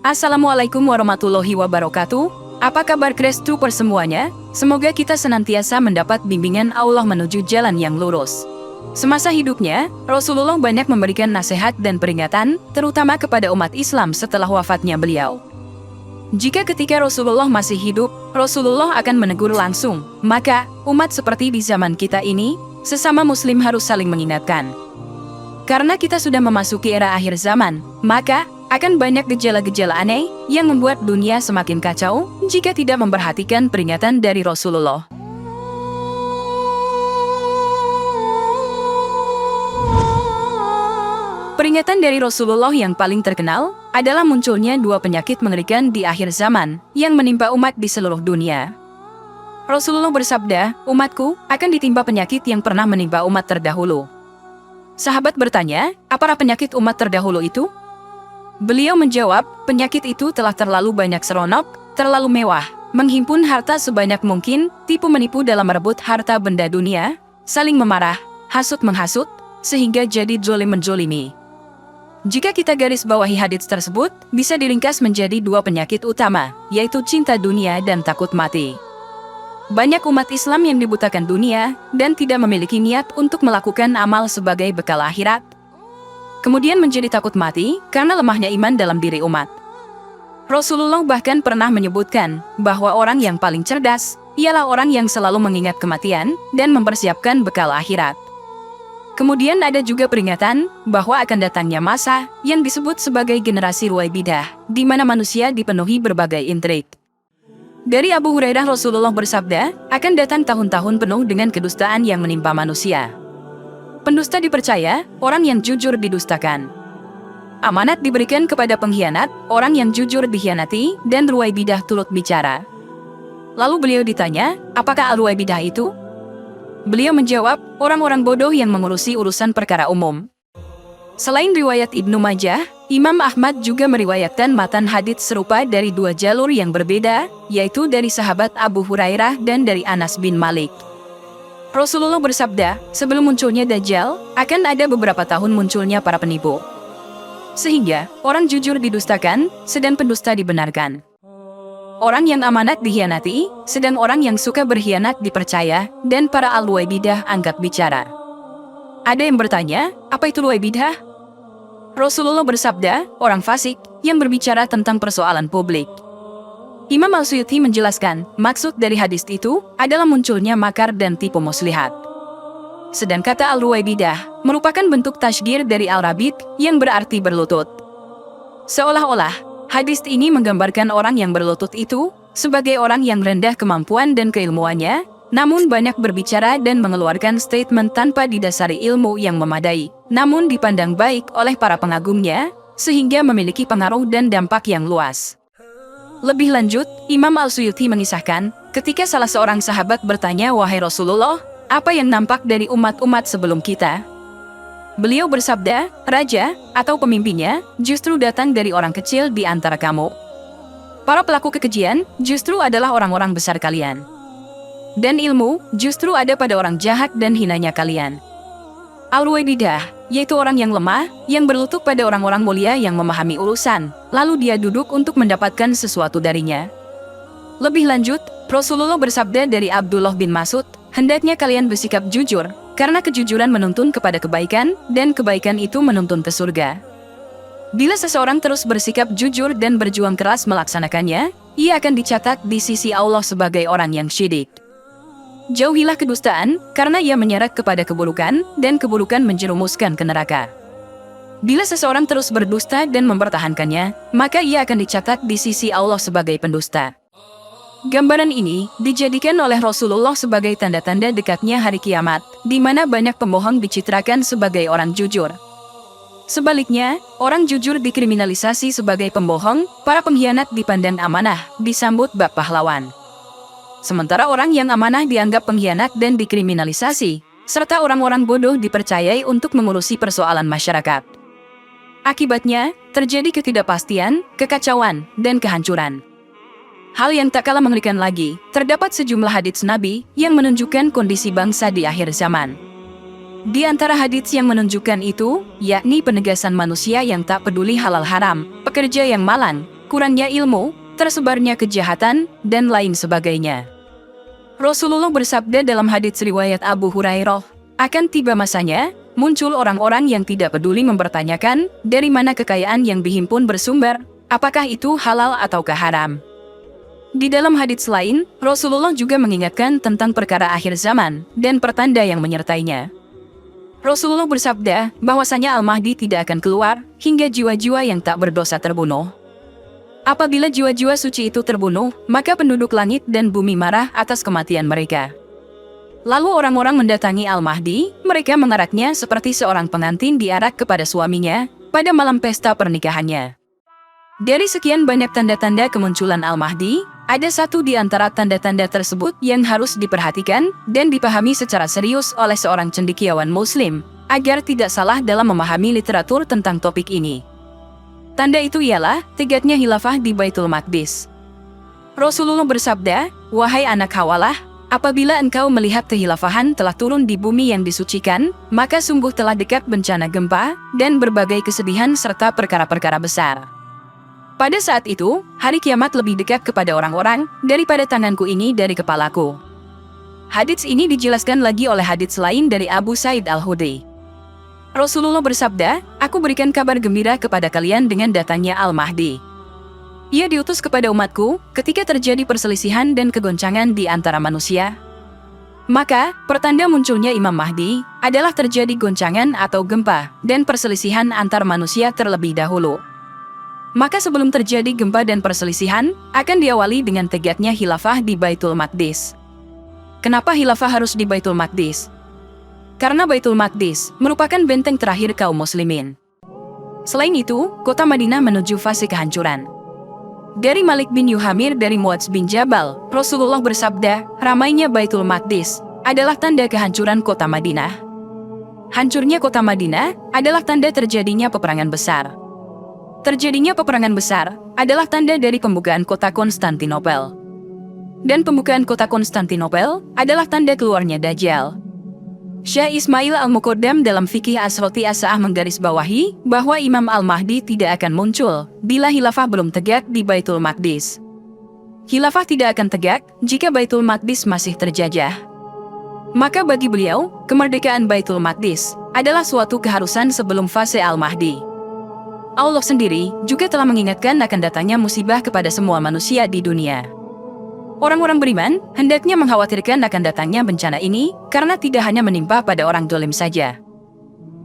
Assalamualaikum warahmatullahi wabarakatuh. Apa kabar Krestu persemuanya? Semoga kita senantiasa mendapat bimbingan Allah menuju jalan yang lurus. Semasa hidupnya, Rasulullah banyak memberikan nasihat dan peringatan, terutama kepada umat Islam setelah wafatnya beliau. Jika ketika Rasulullah masih hidup, Rasulullah akan menegur langsung, maka umat seperti di zaman kita ini, sesama muslim harus saling mengingatkan. Karena kita sudah memasuki era akhir zaman, maka akan banyak gejala-gejala aneh yang membuat dunia semakin kacau jika tidak memperhatikan peringatan dari Rasulullah. Peringatan dari Rasulullah yang paling terkenal adalah munculnya dua penyakit mengerikan di akhir zaman yang menimpa umat di seluruh dunia. Rasulullah bersabda, "Umatku akan ditimpa penyakit yang pernah menimpa umat terdahulu." Sahabat bertanya, "Apa penyakit umat terdahulu itu?" Beliau menjawab, penyakit itu telah terlalu banyak seronok, terlalu mewah, menghimpun harta sebanyak mungkin, tipu menipu dalam merebut harta benda dunia, saling memarah, hasut menghasut, sehingga jadi zolim menjolimi. Jika kita garis bawahi hadits tersebut, bisa diringkas menjadi dua penyakit utama, yaitu cinta dunia dan takut mati. Banyak umat Islam yang dibutakan dunia dan tidak memiliki niat untuk melakukan amal sebagai bekal akhirat. Kemudian menjadi takut mati karena lemahnya iman dalam diri umat. Rasulullah bahkan pernah menyebutkan bahwa orang yang paling cerdas ialah orang yang selalu mengingat kematian dan mempersiapkan bekal akhirat. Kemudian ada juga peringatan bahwa akan datangnya masa yang disebut sebagai generasi Ruwaibidah, di mana manusia dipenuhi berbagai intrik. Dari Abu Hurairah, Rasulullah bersabda, akan datang tahun-tahun penuh dengan kedustaan yang menimpa manusia. Pendusta dipercaya, orang yang jujur didustakan. Amanat diberikan kepada pengkhianat, orang yang jujur dikhianati, dan Ruwaibidah turut bicara. Lalu beliau ditanya, apakah Al-Ruwaibidah itu? Beliau menjawab, orang-orang bodoh yang mengurusi urusan perkara umum. Selain riwayat Ibnu Majah, Imam Ahmad juga meriwayatkan matan hadits serupa dari dua jalur yang berbeda, yaitu dari sahabat Abu Hurairah dan dari Anas bin Malik. Rasulullah bersabda, sebelum munculnya Dajjal, akan ada beberapa tahun munculnya para penipu. Sehingga, orang jujur didustakan, sedang pendusta dibenarkan. Orang yang amanat dikhianati, sedang orang yang suka berkhianat dipercaya, dan para al-Ruwaibidah angkat bicara. Ada yang bertanya, apa itu Ruwaibidah? Rasulullah bersabda, orang fasik yang berbicara tentang persoalan publik. Imam Al-Suyuti menjelaskan, maksud dari hadis itu adalah munculnya makar dan tipu muslihat. Sedang kata Al-Ruwaibidah merupakan bentuk tasghir dari Al-Rabid yang berarti berlutut. Seolah-olah, hadis ini menggambarkan orang yang berlutut itu sebagai orang yang rendah kemampuan dan keilmuannya, namun banyak berbicara dan mengeluarkan statement tanpa didasari ilmu yang memadai, namun dipandang baik oleh para pengagumnya, sehingga memiliki pengaruh dan dampak yang luas. Lebih lanjut, Imam Al-Suyuti mengisahkan, ketika salah seorang sahabat bertanya, wahai Rasulullah, apa yang nampak dari umat-umat sebelum kita? Beliau bersabda, raja atau pemimpinnya justru datang dari orang kecil di antara kamu. Para pelaku kekejian justru adalah orang-orang besar kalian. Dan ilmu justru ada pada orang jahat dan hinanya kalian. Al-Ruwaibidah, yaitu orang yang lemah, yang berlutut pada orang-orang mulia yang memahami urusan, lalu dia duduk untuk mendapatkan sesuatu darinya. Lebih lanjut, Rasulullah bersabda dari Abdullah bin Mas'ud, hendaknya kalian bersikap jujur, karena kejujuran menuntun kepada kebaikan, dan kebaikan itu menuntun ke surga. Bila seseorang terus bersikap jujur dan berjuang keras melaksanakannya, ia akan dicatat di sisi Allah sebagai orang yang syidik. Jauhilah kedustaan, karena ia menyeret kepada keburukan, dan keburukan menjerumuskan ke neraka. Bila seseorang terus berdusta dan mempertahankannya, maka ia akan dicatat di sisi Allah sebagai pendusta. Gambaran ini dijadikan oleh Rasulullah sebagai tanda-tanda dekatnya hari kiamat, di mana banyak pembohong dicitrakan sebagai orang jujur. Sebaliknya, orang jujur dikriminalisasi sebagai pembohong, para pengkhianat dipandang amanah, disambut bak pahlawan. Sementara orang yang amanah dianggap pengkhianat dan dikriminalisasi, serta orang-orang bodoh dipercayai untuk mengurusi persoalan masyarakat. Akibatnya, terjadi ketidakpastian, kekacauan, dan kehancuran. Hal yang tak kalah mengerikan lagi, terdapat sejumlah hadits Nabi yang menunjukkan kondisi bangsa di akhir zaman. Di antara hadits yang menunjukkan itu, yakni penegasan manusia yang tak peduli halal haram, pekerja yang malang, kurangnya ilmu, tersebarnya kejahatan, dan lain sebagainya. Rasulullah bersabda dalam hadits riwayat Abu Hurairah, akan tiba masanya, muncul orang-orang yang tidak peduli mempertanyakan dari mana kekayaan yang dihimpun bersumber, apakah itu halal ataukah haram. Di dalam hadits lain, Rasulullah juga mengingatkan tentang perkara akhir zaman dan pertanda yang menyertainya. Rasulullah bersabda bahwasanya Al-Mahdi tidak akan keluar hingga jiwa-jiwa yang tak berdosa terbunuh. Apabila jiwa-jiwa suci itu terbunuh, maka penduduk langit dan bumi marah atas kematian mereka. Lalu orang-orang mendatangi Al-Mahdi, mereka mengaraknya seperti seorang pengantin diarak kepada suaminya pada malam pesta pernikahannya. Dari sekian banyak tanda-tanda kemunculan Al-Mahdi, ada satu di antara tanda-tanda tersebut yang harus diperhatikan dan dipahami secara serius oleh seorang cendekiawan Muslim, agar tidak salah dalam memahami literatur tentang topik ini. Tanda itu ialah tegaknya khilafah di Baitul Maqdis. Rasulullah bersabda, "Wahai anak Hawalah, apabila engkau melihat kehilafahan telah turun di bumi yang disucikan, maka sungguh telah dekat bencana gempa dan berbagai kesedihan serta perkara-perkara besar. Pada saat itu, hari kiamat lebih dekat kepada orang-orang daripada tanganku ini dari kepalaku." Hadits ini dijelaskan lagi oleh hadits lain dari Abu Sa'id Al-Khudri. Rasulullah bersabda, "Aku berikan kabar gembira kepada kalian dengan datangnya Al-Mahdi. Ia diutus kepada umatku ketika terjadi perselisihan dan kegoncangan di antara manusia. Maka, pertanda munculnya Imam Mahdi adalah terjadi goncangan atau gempa dan perselisihan antar manusia terlebih dahulu. Maka sebelum terjadi gempa dan perselisihan, akan diawali dengan tegaknya khilafah di Baitul Maqdis." Kenapa khilafah harus di Baitul Maqdis? Karena Baitul Maqdis merupakan benteng terakhir kaum muslimin. Selain itu, kota Madinah menuju fase kehancuran. Dari Malik bin Yuhamir dari Muadz bin Jabal, Rasulullah bersabda, ramainya Baitul Maqdis adalah tanda kehancuran kota Madinah. Hancurnya kota Madinah adalah tanda terjadinya peperangan besar. Terjadinya peperangan besar adalah tanda dari pembukaan kota Konstantinopel. Dan pembukaan kota Konstantinopel adalah tanda keluarnya Dajjal. Syekh Ismail Al-Muqaddam dalam Fikih Asroti As-Sa'ah menggarisbawahi bahwa Imam Al-Mahdi tidak akan muncul bila khilafah belum tegak di Baitul Maqdis. Khilafah tidak akan tegak jika Baitul Maqdis masih terjajah. Maka bagi beliau, kemerdekaan Baitul Maqdis adalah suatu keharusan sebelum fase Al-Mahdi. Allah sendiri juga telah mengingatkan akan datangnya musibah kepada semua manusia di dunia. Orang-orang beriman hendaknya mengkhawatirkan akan datangnya bencana ini karena tidak hanya menimpa pada orang dolim saja.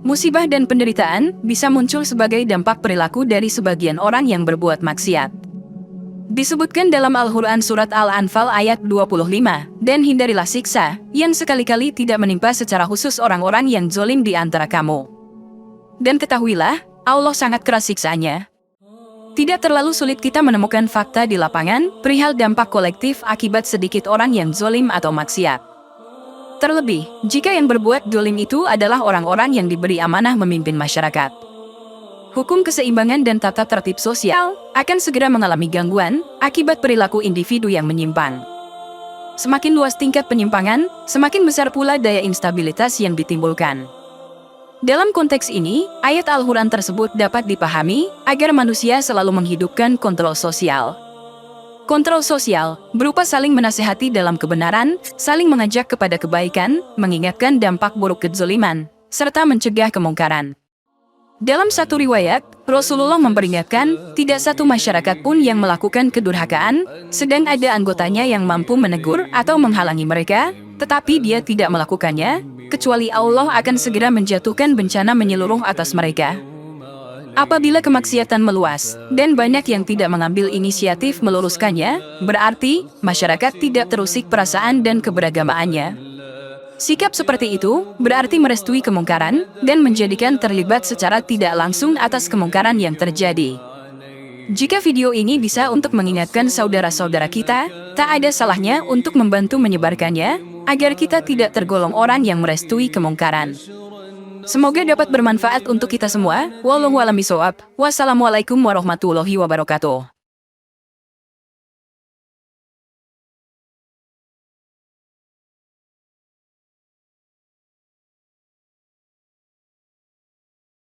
Musibah dan penderitaan bisa muncul sebagai dampak perilaku dari sebagian orang yang berbuat maksiat. Disebutkan dalam Al-Quran Surat Al-Anfal ayat 25, dan hindarilah siksa yang sekali-kali tidak menimpa secara khusus orang-orang yang zolim di antara kamu. Dan ketahuilah, Allah sangat keras siksaannya. Tidak terlalu sulit kita menemukan fakta di lapangan perihal dampak kolektif akibat sedikit orang yang zolim atau maksiat. Terlebih, jika yang berbuat zolim itu adalah orang-orang yang diberi amanah memimpin masyarakat. Hukum keseimbangan dan tata tertib sosial akan segera mengalami gangguan akibat perilaku individu yang menyimpang. Semakin luas tingkat penyimpangan, semakin besar pula daya instabilitas yang ditimbulkan. Dalam konteks ini, ayat Al-Quran tersebut dapat dipahami agar manusia selalu menghidupkan kontrol sosial. Kontrol sosial berupa saling menasihati dalam kebenaran, saling mengajak kepada kebaikan, mengingatkan dampak buruk kezaliman, serta mencegah kemungkaran. Dalam satu riwayat, Rasulullah memperingatkan tidak satu masyarakat pun yang melakukan kedurhakaan, sedang ada anggotanya yang mampu menegur atau menghalangi mereka, tetapi dia tidak melakukannya, kecuali Allah akan segera menjatuhkan bencana menyeluruh atas mereka. Apabila kemaksiatan meluas, dan banyak yang tidak mengambil inisiatif meluruskannya, berarti masyarakat tidak terusik perasaan dan keberagamaannya. Sikap seperti itu berarti merestui kemungkaran, dan menjadikan terlibat secara tidak langsung atas kemungkaran yang terjadi. Jika video ini bisa untuk mengingatkan saudara-saudara kita, tak ada salahnya untuk membantu menyebarkannya, agar kita tidak tergolong orang yang merestui kemungkaran. Semoga dapat bermanfaat untuk kita semua. Wallahu a'lam bishawab. Wassalamualaikum warahmatullahi wabarakatuh.